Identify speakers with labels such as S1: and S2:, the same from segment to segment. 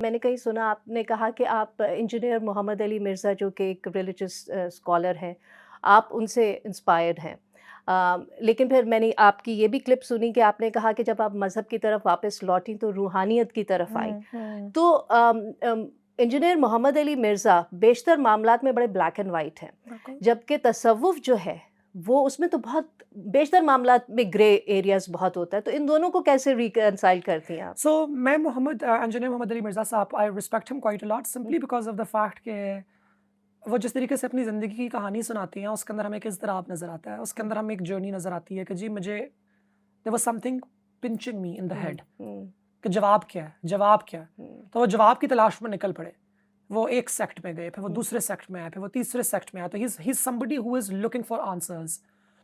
S1: मैंने कहीं सुना आपने कहा कि आप इंजीनियर मोहम्मद अली मिर्ज़ा जो कि एक रिलीजियस स्कॉलर हैं, आप उनसे इंस्पायर्ड हैं। लेकिन फिर मैंने आपकी ये भी क्लिप सुनी कि आपने कहा कि जब आप मज़हब की तरफ वापस लौटीं तो रूहानियत की तरफ आईं।
S2: हुँ।
S1: तो इंजीनियर मोहम्मद अली मिर्ज़ा बेशतर मामलात में बड़े ब्लैक एंड वाइट हैं,
S2: बिल्कुल।
S1: जबकि तसव्वुफ़ जो है वो उसमें तो बहुत बेशतर मामलात में ग्रे एरियाज़ बहुत होता है। तो इन दोनों को कैसे रिकंसाइल करती हैं आप?
S2: सो मैं इंजीनियर मोहम्मद अली मिर्ज़ा साहब, I respect him quite a lot
S1: hmm,
S2: simply because of the fact कि वो जिस तरीके से अपनी ज़िंदगी की कहानी सुनाती हैं, उसके अंदर हमें एक इज़्तिराब नज़र आता है। उसके
S1: हुँ,
S2: अंदर हमें एक जर्नी नज़र आती है कि जी मुझे there was something pinching me in the
S1: hmm,
S2: head
S1: hmm,
S2: कि जवाब क्या है? जवाब क्या है?
S1: हुँ,
S2: तो वो जवाब की तलाश में निकल पड़े। वो एक सेक्ट में गए, फिर वो
S1: हुँ,
S2: दूसरे सेक्ट में आए, फिर वो तीसरे सेक्ट में आए। तो he is somebody who is looking for answers.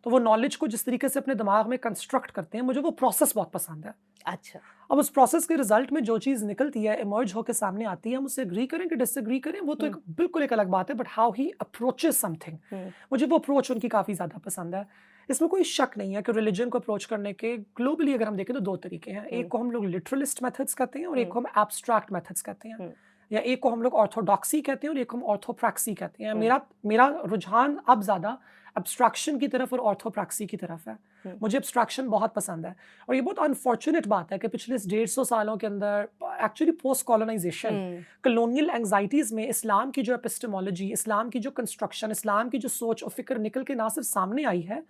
S2: तो वो नॉलेज को जिस तरीके से अपने दिमाग में कंस्ट्रक्ट करते हैं, मुझे वो प्रोसेस बहुत पसंद है।
S1: अच्छा।
S2: अब उस प्रोसेस के रिजल्ट में जो चीज़ निकलती है, इमर्ज होकर सामने आती है, हम उससे एग्री करें कि डिसएग्री करें, वो तो
S1: हुँ,
S2: एक बिल्कुल एक अलग बात है, but how he approaches something,
S1: hmm,
S2: मुझे वो अप्रोच उनकी काफ़ी ज़्यादा पसंद है। इसमें कोई शक नहीं है कि रिलीजन को अप्रोच करने के ग्लोबली अगर हम देखें तो 2 तरीके हैं। एक
S1: हुँ,
S2: को हम लोग लिटरलिस्ट मेथड्स कहते हैं और एक
S1: हुँ,
S2: को हम एब्स्ट्रैक्ट मेथड्स कहते हैं।
S1: हुँ,
S2: या एक को हम लोग ऑर्थोडॉक्सी कहते हैं और एक को हम ऑर्थोप्रैक्सी कहते हैं।
S1: हुँ,
S2: मेरा मेरा रुझान अब ज़्यादा एब्स्ट्रैक्शन की तरफ और ऑर्थोप्रैक्सी की तरफ है।
S1: हुँ,
S2: मुझे एब्स्ट्रैक्शन बहुत पसंद है और ये बहुत अनफॉर्चुनेट बात है कि पिछले इस 150 सालों के अंदर एक्चुअली पोस्ट कॉलोनाइजेशन,
S1: हुँ,
S2: कॉलोनियल एंग्जाइटीज़ में इस्लाम की जो एपिस्टेमोलॉजी, इस्लाम की जो कंस्ट्रक्शन, इस्लाम की जो सोच और फ़िक्र निकल के ना सिर्फ सामने आई है,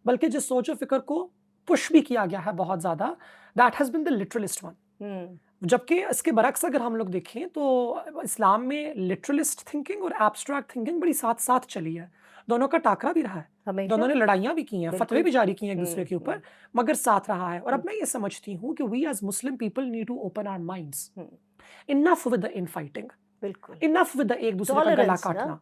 S2: बल्कि जिस सोच और फ़िक्र को पुश भी किया गया है बहुत ज़्यादा, that has been the literalist one.
S1: Hmm,
S2: जबकि इसके बरक्स अगर हम लोग देखें तो इस्लाम में लिटरलिस्ट थिंकिंग और एब्स्ट्रैक्ट थिंकिंग बड़ी साथ-साथ चली है। दोनों का टाकरा भी रहा है।
S1: हमेशा?
S2: दोनों ने लड़ाइयाँ भी की हैं, फतवे
S1: बिल्कुल।
S2: भी जारी किए हैं
S1: हुँ,
S2: एक-दूसरे के ऊपर,
S1: हुँ,
S2: मगर साथ रहा है। और
S1: हुँ,
S2: अब मैं ये समझती हूँ कि we as Muslim people need to open our minds.
S1: Hmm,
S2: enough with the infighting,
S1: बिल्कुल।
S2: इनफ विद द एक-दूसरे का गला
S1: टॉलरेंस ना?
S2: काटना।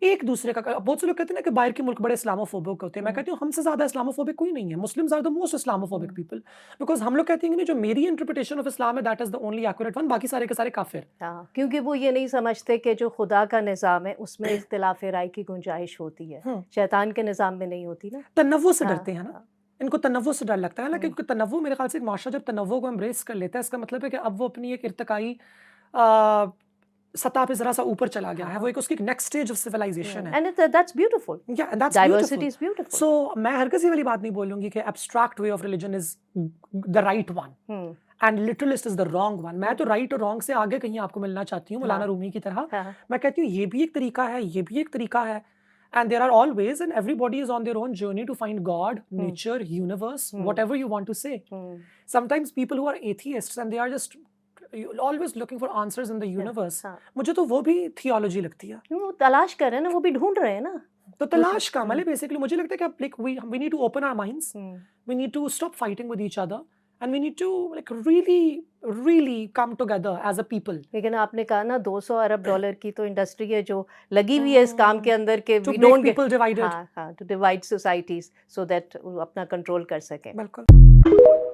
S2: एक-दूसरे का बहुत से लोग कहते हैं ना कि बाहर के मुल्क बड़े इस्लामोफोबिक होते हैं। मैं
S1: हुँ,
S2: कहती हूँ हमसे ज़्यादा इस्लामोफोबिक कोई नहीं है। Muslims are the most Islamophobic
S1: hmm,
S2: people because हम लोग कहते हैं कि नहीं जो मेरी इंटरप्रिटेशन ऑफ इस्लाम है that is the only accurate one, बाकी सारे के सारे काफ़िर।
S1: हाँ, क्योंकि वो ये नहीं समझते कि जो खुदा का निज़ाम है उसमें इख्तिलाफ़ राय की गुंजाइश होती है,
S2: हुँ।
S1: शैतान के निज़ाम में नहीं होती ना।
S2: तनव्वुह से
S1: हाँ,
S2: डरते हैं ना।
S1: हाँ,
S2: इनको तनव्वुह से डर लगता है, हालाँकि
S1: हुँ,
S2: क्योंकि तनव्वुह मेरे ख़्याल से एक माशरा जब तनव्वुह को एम्ब्रेस कर लेता है, इसका मतलब है कि अब वो अपनी एक इर्तिकाई अ, सतह पे ज़रा-सा ऊपर चला गया है। वो
S1: हाँ,
S2: एक उसकी एक नेक्स्ट स्टेज ऑफ सिविलाइज़ेशन है।
S1: And that's beautiful.
S2: या and that's
S1: diversity
S2: beautiful.
S1: Is beautiful.
S2: So मैं हरगिज़ ये वाली बात नहीं बोलूँगी कि abstract way of religion is the right one
S1: hmm,
S2: and literalist is the wrong one. मैं
S1: हुँ,
S2: तो राइट और रॉन्ग से आगे कहीं आपको मिलना चाहती हूँ, मौलाना
S1: हाँ,
S2: रूमी की तरह।
S1: हाँ,
S2: मैं कहती हूँ ये भी एक तरीका है, ये भी एक तरीका है। And there are all ways and everybody is on their own journey to find God,
S1: hmm,
S2: nature, universe,
S1: hmm,
S2: whatever you want to say.
S1: Hmm,
S2: Sometimes people who are atheists and they are just always looking for answers in the
S1: हाँ,
S2: universe,
S1: हाँ।
S2: मुझे तो वो भी theology लगती है।
S1: वो तलाश कर रहे हैं ना, वो भी ढूँढ रहे हैं ना।
S2: तो
S1: कुछ
S2: तलाश का मतलब बेसिकली मुझे लगता है कि like we need to open our minds,
S1: hmm.
S2: We need to stop fighting with each other and we need to like really come together as a people
S1: लेकिन आपने कहा ना 200 अरब डॉलर की तो इंडस्ट्री है जो लगी हुई है इस काम के अंदर के
S2: to
S1: we
S2: make
S1: don't get
S2: people divided.
S1: हाँ, हाँ, to divide societies so that वो अपना कंट्रोल कर सकें।
S2: बिल्कुल।